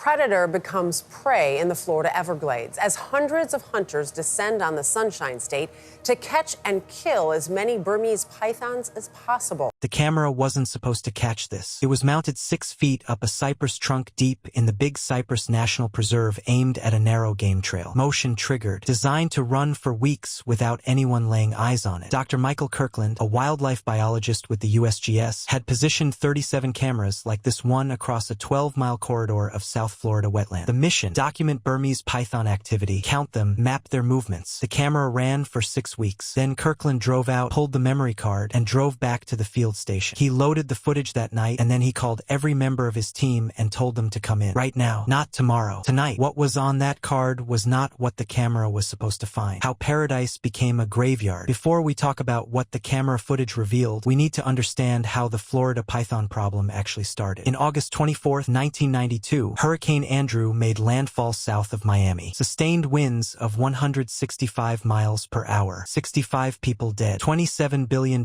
predator becomes prey in the Florida Everglades as hundreds of hunters descend on the Sunshine State to catch and kill as many Burmese pythons as possible. The camera wasn't supposed to catch this. It was mounted 6 feet up a cypress trunk deep in the Big Cypress National Preserve, aimed at a narrow game trail. Motion triggered, designed to run for weeks without anyone laying eyes on it. Dr. Michael Kirkland, a wildlife biologist with the USGS, had positioned 37 cameras like this one across a 12-mile corridor of South Florida wetland. The mission: document Burmese python activity, count them, map their movements. The camera ran for 6 weeks. Then Kirkland drove out, pulled the memory card, and drove back to the field station. He loaded the footage that night, and then he called every member of his team and told them to come in. Right now, not tomorrow. Tonight. What was on that card was not what the camera was supposed to find. How paradise became a graveyard. Before we talk about what the camera footage revealed, we need to understand how the Florida python problem actually started. In August 24, 1992, Hurricane Andrew made landfall south of Miami. Sustained winds of 165 miles per hour. 65 people dead. $27 billion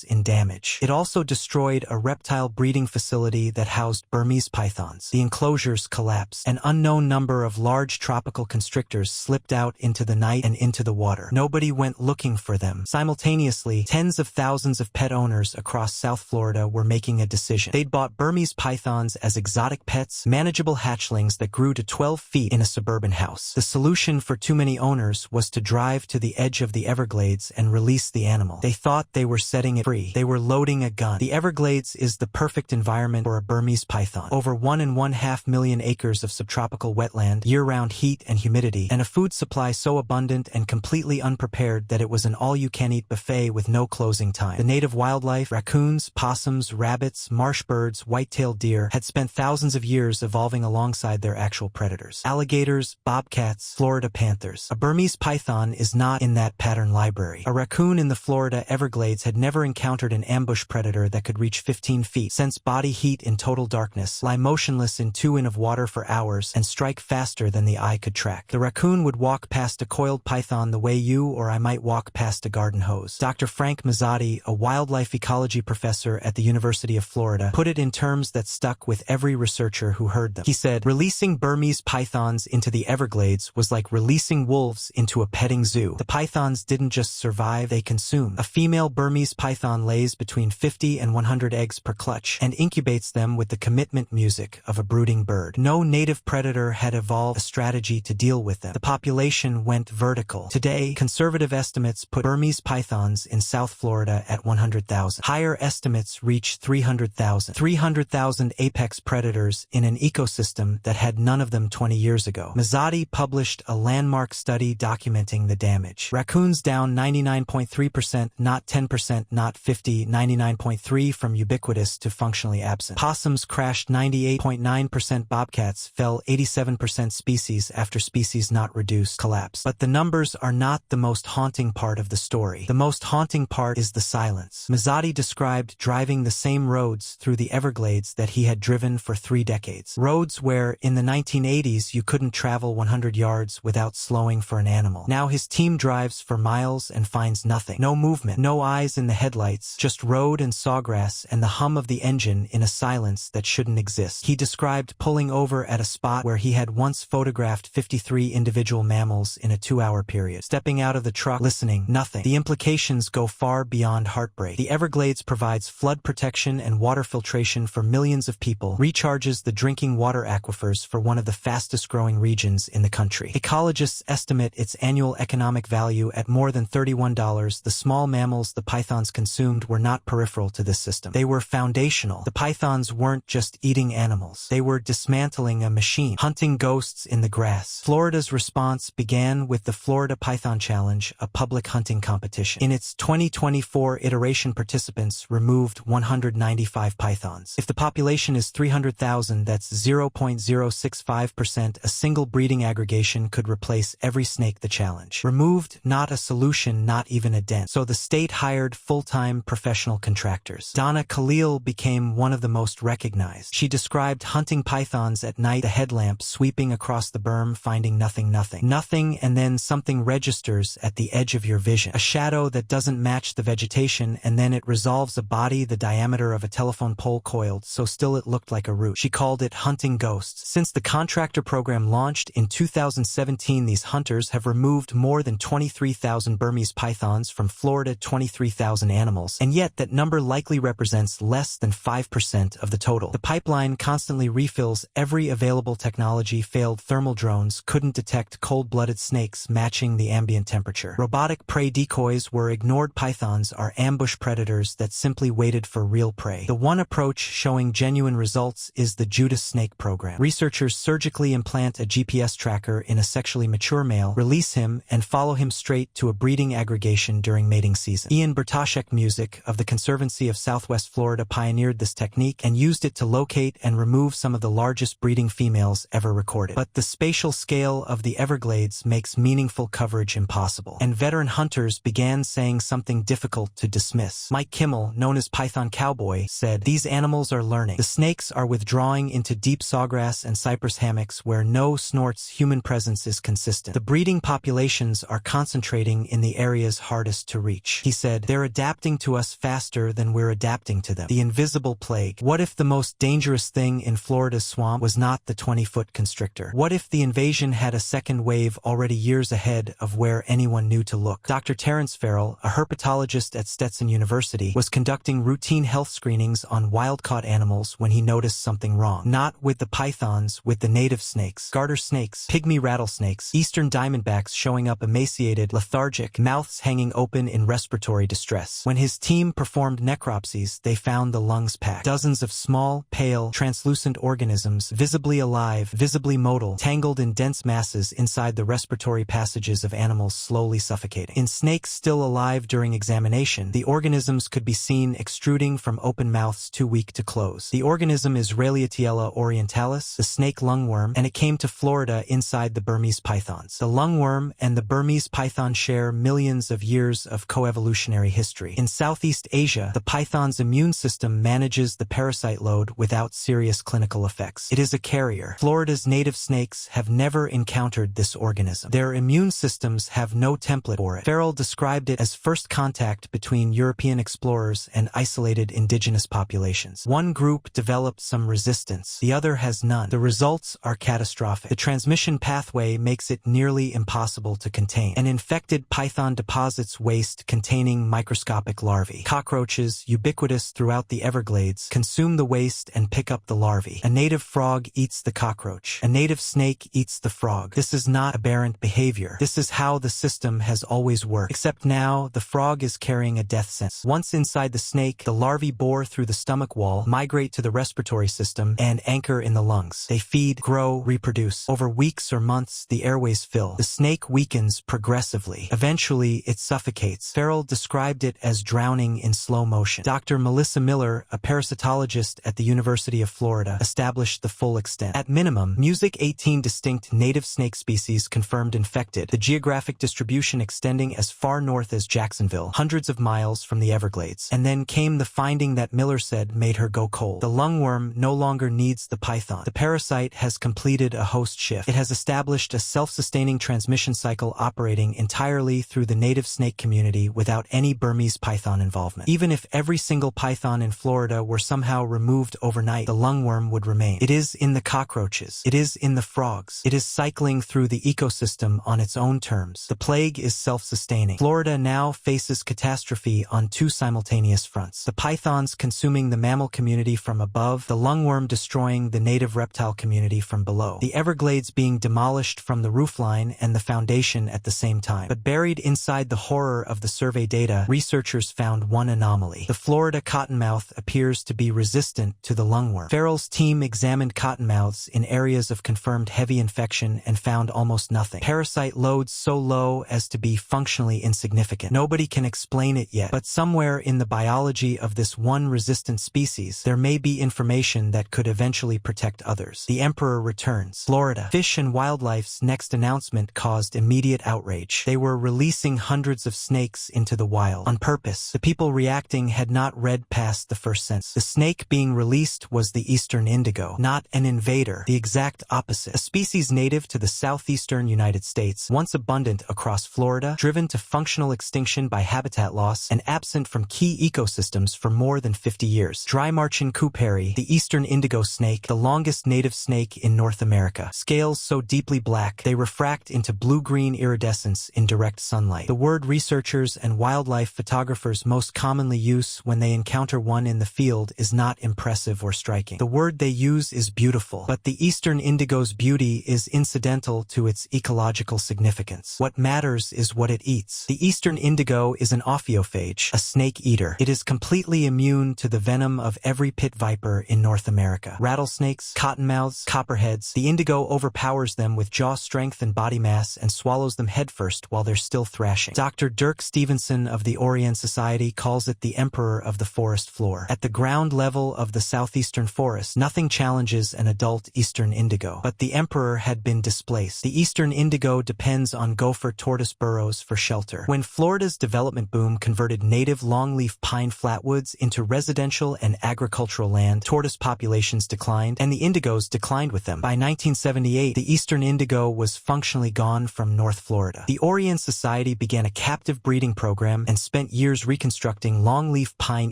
in damage. It also destroyed a reptile breeding facility that housed Burmese pythons. The enclosures collapsed. An unknown number of large tropical constrictors slipped out into the night and into the water. Nobody went looking for them. Simultaneously, tens of thousands of pet owners across South Florida were making a decision. They'd bought Burmese pythons as exotic pets, manageable hatchlings that grew to 12 feet in a suburban house. The solution for too many owners was to drive to the edge of the Everglades and release the animal. They thought they were setting it free. They were loading a gun. The Everglades is the perfect environment for a Burmese python. Over 1.5 million acres of subtropical wetland, year-round heat and humidity, and a food supply so abundant and completely unprepared that it was an all-you-can-eat buffet with no closing time. The native wildlife, raccoons, possums, rabbits, marsh birds, white-tailed deer, had spent thousands of years evolving alongside their actual predators. Alligators, bobcats, Florida panthers. A Burmese python is not in that pattern library. A raccoon in the Florida Everglades had never encountered an ambush predator that could reach 15 feet, sense body heat in total darkness, lie motionless in 2 inches of water for hours, and strike faster than the eye could track. The raccoon would walk past a coiled python the way you or I might walk past a garden hose. Dr. Frank Mazzotti, a wildlife ecology professor at the University of Florida, put it in terms that stuck with every researcher who heard them. He said, "Releasing Burmese pythons into the Everglades was like releasing wolves into a petting zoo. The pythons didn't just survive, they consumed. A female Burmese python lays between 50 and 100 eggs per clutch and incubates them with the commitment music of a brooding bird. No native predator had evolved a strategy to deal with them. The population went vertical. Today, conservative estimates put Burmese pythons in South Florida at 100,000. Higher estimates reach 300,000. 300,000 apex predators in an ecosystem that had none of them 20 years ago." Mazzotti published a landmark study documenting the damage. Raccoons down 99.3%, not 10%, not 50, 99.3 from ubiquitous to functionally absent. Possums crashed 98.9%, bobcats fell 87%, species after species not reduced collapsed. But the numbers are not the most haunting part of the story. The most haunting part is the silence. Mazzotti described driving the same roads through the Everglades that he had driven for 3 decades. Roads where, in the 1980s, you couldn't travel 100 yards without slowing for an animal. Now his team drives for miles and finds nothing. No movement, no eyes in the headlights, just road and sawgrass and the hum of the engine in a silence that shouldn't exist. He described pulling over at a spot where he had once photographed 53 individual mammals in a 2-hour period. Stepping out of the truck, listening, nothing. The implications go far beyond heartbreak. The Everglades provides flood protection and water filtration for millions of people, recharges the drinking water aquifers for one of the fastest-growing regions in the country. Ecologists estimate its annual economic value at more than $31. The small mammals the pythons consumed were not peripheral to this system. They were foundational. The pythons weren't just eating animals. They were dismantling a machine, hunting ghosts in the grass. Florida's response began with the Florida Python Challenge, a public hunting competition. In its 2024 iteration, participants removed 195 pythons. If the population is 300,000, that's 0.065%. A single breeding aggregation could replace every snake the challenge. Removed, not a solution, not even a dent. So the state hired full-time professional contractors. Donna Khalil became one of the most recognized. She described hunting pythons at night, the headlamp sweeping across the berm, finding nothing, and then something registers at the edge of your vision. A shadow that doesn't match the vegetation, and then it resolves a body the diameter of a telephone pole, coiled so still it looked like a root. She called it hunting ghost. coasts. Since the contractor program launched in 2017, these hunters have removed more than 23,000 Burmese pythons from Florida, 23,000 animals, and yet that number likely represents less than 5% of the total. The pipeline constantly refills every available technology. Failed thermal drones couldn't detect cold-blooded snakes matching the ambient temperature. Robotic prey decoys were ignored. Pythons are ambush predators that simply waited for real prey. The one approach showing genuine results is the Judas snake program. Researchers surgically implant a GPS tracker in a sexually mature male, release him, and follow him straight to a breeding aggregation during mating season. Ian Bertashek Music of the Conservancy of Southwest Florida pioneered this technique and used it to locate and remove some of the largest breeding females ever recorded. But the spatial scale of the Everglades makes meaningful coverage impossible, and veteran hunters began saying something difficult to dismiss. Mike Kimmel, known as Python Cowboy, said, "These animals are learning. The snakes are withdrawing into deep sawgrass and cypress hammocks where no snorts human presence is consistent. The breeding populations are concentrating in the areas hardest to reach." He said, "They're adapting to us faster than we're adapting to them. The invisible plague. What if the most dangerous thing in Florida's swamp was not the 20-foot constrictor? What if the invasion had a second wave already years ahead of where anyone knew to look?" Dr. Terrence Farrell, a herpetologist at Stetson University, was conducting routine health screenings on wild-caught animals when he noticed something wrong. Not with the pythons, with the native snakes, garter snakes, pygmy rattlesnakes, eastern diamondbacks showing up emaciated, lethargic, mouths hanging open in respiratory distress. When his team performed necropsies, they found the lungs packed. Dozens of small, pale, translucent organisms, visibly alive, visibly motile, tangled in dense masses inside the respiratory passages of animals slowly suffocating. In snakes still alive during examination, the organisms could be seen extruding from open mouths too weak to close. The organism is Raleatiella orientalis, the snake lungworm, and it came to Florida inside the Burmese pythons. The lungworm and the Burmese python share millions of years of coevolutionary history. In Southeast Asia, the python's immune system manages the parasite load without serious clinical effects. It is a carrier. Florida's native snakes have never encountered this organism. Their immune systems have no template for it. Farrell described it as first contact between European explorers and isolated indigenous populations. One group developed some resistance, the other has none. The results are catastrophic. The transmission pathway makes it nearly impossible to contain. An infected python deposits waste containing microscopic larvae. Cockroaches, ubiquitous throughout the Everglades, consume the waste and pick up the larvae. A native frog eats the cockroach. A native snake eats the frog. This is not aberrant behavior. This is how the system has always worked. Except now, the frog is carrying a death sentence. Once inside the snake, the larvae bore through the stomach wall, migrate to the respiratory system, and anchor in the lungs. They feed, grow, reproduce. Over weeks or months, the airways fill. The snake weakens progressively. Eventually, it suffocates. Farrell described it as drowning in slow motion. Dr. Melissa Miller, a parasitologist at the University of Florida, established the full extent. At minimum, 18 distinct native snake species confirmed infected, the geographic distribution extending as far north as Jacksonville, hundreds of miles from the Everglades. And then came the finding that Miller said made her go cold. The lungworm no longer needs the python. The parasite has completed a host shift. It has established a self-sustaining transmission cycle operating entirely through the native snake community without any Burmese python involvement. Even if every single python in Florida were somehow removed overnight, the lungworm would remain. It is in the cockroaches. It is in the frogs. It is cycling through the ecosystem on its own terms. The plague is self-sustaining. Florida now faces catastrophe on two simultaneous fronts. The pythons consuming the mammal community from above, the lungworm destroying the native reptile community from below. The Everglades being demolished from the roofline and the foundation at the same time. But buried inside the horror of the survey data, researchers found one anomaly. The Florida cottonmouth appears to be resistant to the lungworm. Farrell's team examined cottonmouths in areas of confirmed heavy infection and found almost nothing. Parasite loads so low as to be functionally insignificant. Nobody can explain it yet, but somewhere in the biology of this one resistant species, there may be information that could eventually protect others. The Emperor returns. Florida. Fish and Wildlife's next announcement caused immediate outrage. They were releasing hundreds of snakes into the wild on purpose. The people reacting had not read past the first sentence. The snake being released was the eastern indigo, not an invader, the exact opposite. A species native to the southeastern United States, once abundant across Florida, driven to functional extinction by habitat loss, and absent from key ecosystems for more than 50 years. Dry-marching couperi, the eastern indigo snake, the longest longest native snake in North America. Scales so deeply black, they refract into blue-green iridescence in direct sunlight. The word researchers and wildlife photographers most commonly use when they encounter one in the field is not impressive or striking. The word they use is beautiful, but the eastern indigo's beauty is incidental to its ecological significance. What matters is what it eats. The eastern indigo is an ophiophage, a snake eater. It is completely immune to the venom of every pit viper in North America. Rattlesnakes, cottonmouths, copperheads, the indigo overpowers them with jaw strength and body mass and swallows them headfirst while they're still thrashing. Dr. Dirk Stevenson of the Orient Society calls it the emperor of the forest floor. At the ground level of the southeastern forest, nothing challenges an adult eastern indigo. But the emperor had been displaced. The eastern indigo depends on gopher tortoise burrows for shelter. When Florida's development boom converted native longleaf pine flatwoods into residential and agricultural land, tortoise populations declined, and the indigos declined with them. By 1978, the eastern indigo was functionally gone from North Florida. The Orient Society began a captive breeding program and spent years reconstructing longleaf pine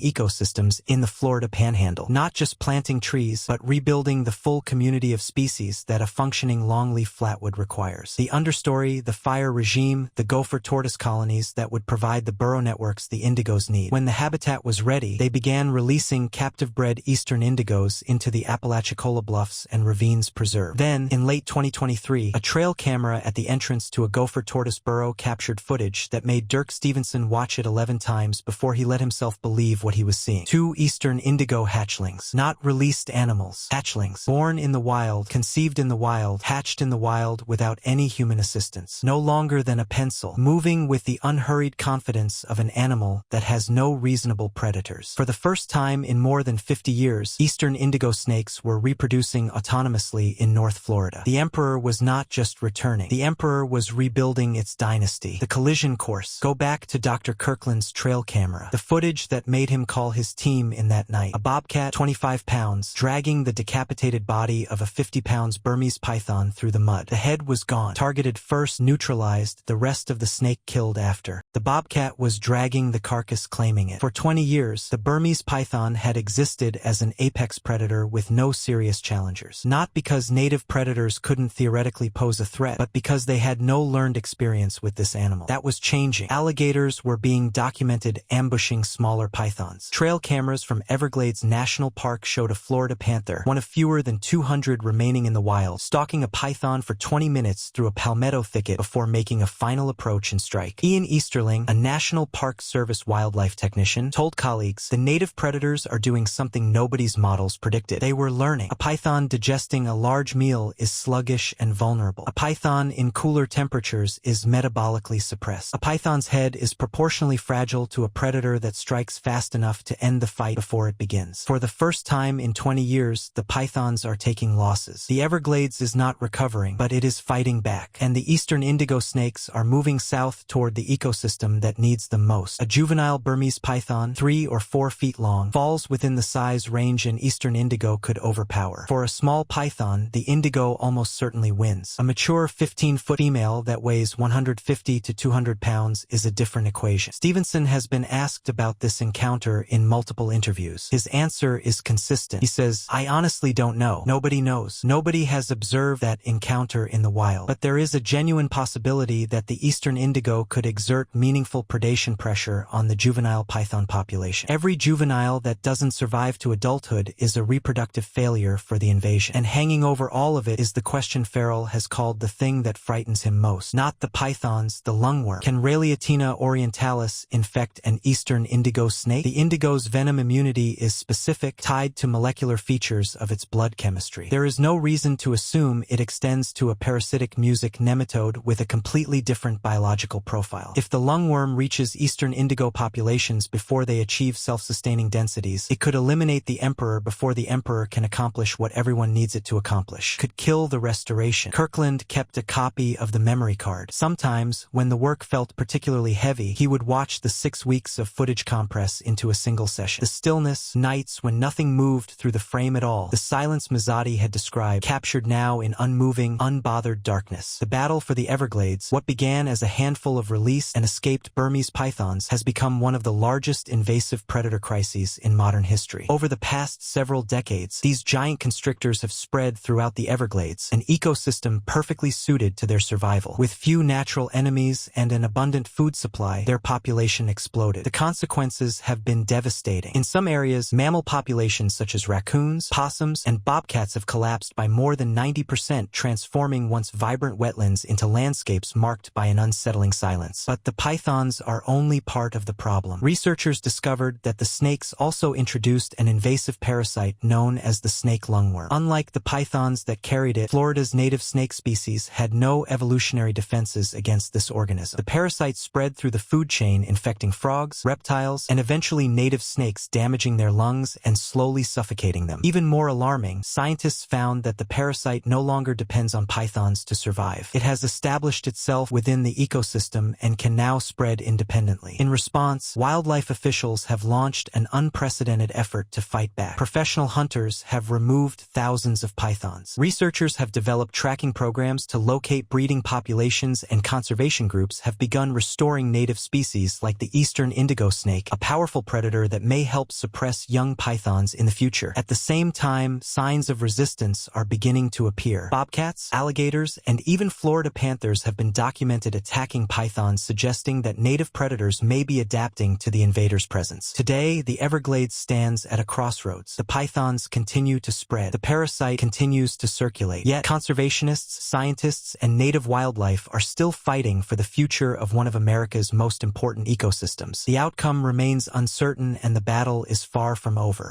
ecosystems in the Florida Panhandle, not just planting trees, but rebuilding the full community of species that a functioning longleaf flatwood requires. The understory, the fire regime, the gopher tortoise colonies that would provide the burrow networks the indigos need. When the habitat was ready, they began releasing captive-bred eastern indigos into the Apalachicola Bluffs and Ravines Preserve. Then, in late 2023, a trail camera at the entrance to a gopher tortoise burrow captured footage that made Dirk Stevenson watch it 11 times before he let himself believe what he was seeing. 2 eastern indigo hatchlings, not released animals. Hatchlings, born in the wild, conceived in the wild, hatched in the wild without any human assistance. No longer than a pencil, moving with the unhurried confidence of an animal that has no reasonable predators. For the first time in more than 50 years, eastern indigo snakes were reproducing autonomously in North Florida. The emperor was not just returning. The emperor was rebuilding its dynasty. The collision course. Go back to Dr. Kirkland's trail camera. The footage that made him call his team in that night. A bobcat, 25 pounds, dragging the decapitated body of a 50 pounds Burmese python through the mud. The head was gone. Targeted first, neutralized, the rest of the snake killed after. The bobcat was dragging the carcass, claiming it. For 20 years, the Burmese python had existed as an apex predator with no serious challengers. Not because native predators couldn't theoretically pose a threat, but because they had no learned experience with this animal. That was changing. Alligators were being documented ambushing smaller pythons. Trail cameras from Everglades National Park showed a Florida panther, one of fewer than 200 remaining in the wild, stalking a python for 20 minutes through a palmetto thicket before making a final approach and strike. Ian Easterling, a National Park Service wildlife technician, told colleagues, "The native predators are doing something nobody's models predicted. They were learning. A python digesting a large meal is sluggish and vulnerable. A python in cooler temperatures is metabolically suppressed. A python's head is proportionally fragile to a predator that strikes fast enough to end the fight before it begins. For the first time in 20 years, the pythons are taking losses. The Everglades is not recovering, but it is fighting back. And the eastern indigo snakes are moving south toward the ecosystem that needs them most. A juvenile Burmese python, 3 or 4 feet long, falls within the size range an eastern indigo could overpower. For a small python, the indigo almost certainly wins. A mature 15-foot female that weighs 150 to 200 pounds is a different equation. Stevenson has been asked about this encounter in multiple interviews. His answer is consistent. He says, "I honestly don't know. Nobody knows. Nobody has observed that encounter in the wild. But there is a genuine possibility that the eastern indigo could exert meaningful predation pressure on the juvenile python population. Every juvenile that doesn't survive to adulthood is a reproductive failure for the invasion. And hanging over all of it is the question Farrell has called the thing that frightens him most. Not the pythons, the lungworm. Can Raleitina orientalis infect an eastern indigo snake? The indigo's venom immunity is specific, tied to molecular features of its blood chemistry. There is no reason to assume it extends to a parasitic music nematode with a completely different biological profile. If the lungworm reaches eastern indigo populations before they achieve self-sustaining densities, it could eliminate the emperor before the emperor can accomplish what everyone needs it to accomplish. Could kill the restoration. Kirkland kept a copy of the memory card. Sometimes, when the work felt particularly heavy, he would watch the 6 weeks of footage compress into a single session. The stillness, nights when nothing moved through the frame at all, the silence Mazzotti had described, captured now in unmoving, unbothered darkness. The battle for the Everglades, what began as a handful of released and escaped Burmese pythons, has become one of the largest invasive predator crises in modern history. Over the past several decades, these giant constrictors have spread throughout the Everglades, an ecosystem perfectly suited to their survival. With few natural enemies and an abundant food supply, their population exploded. The consequences have been devastating. In some areas, mammal populations such as raccoons, possums, and bobcats have collapsed by more than 90%, transforming once vibrant wetlands into landscapes marked by an unsettling silence. But the pythons are only part of the problem. Researchers discovered that the snakes also introduced an invasive parasite known as the snake lungworm. Unlike the pythons that carried it, Florida's native snake species had no evolutionary defenses against this organism. The parasite spread through the food chain, infecting frogs, reptiles, and eventually native snakes, damaging their lungs and slowly suffocating them. Even more alarming, scientists found that the parasite no longer depends on pythons to survive. It has established itself within the ecosystem and can now spread independently. In response, wildlife officials have launched an unprecedented effort to fight back. Professional hunters have removed thousands of pythons. Researchers have developed tracking programs to locate breeding populations, and conservation groups have begun restoring native species like the eastern indigo snake, a powerful predator that may help suppress young pythons in the future. At the same time, signs of resistance are beginning to appear. Bobcats, alligators, and even Florida panthers have been documented attacking pythons, suggesting that native predators may be adapting to the invaders' presence. Today, the Everglades stands at a crossroads. The pythons continue to spread. The parasite continues to circulate. Yet, conservationists, scientists, and native wildlife are still fighting for the future of one of America's most important ecosystems. The outcome remains uncertain, and the battle is far from over.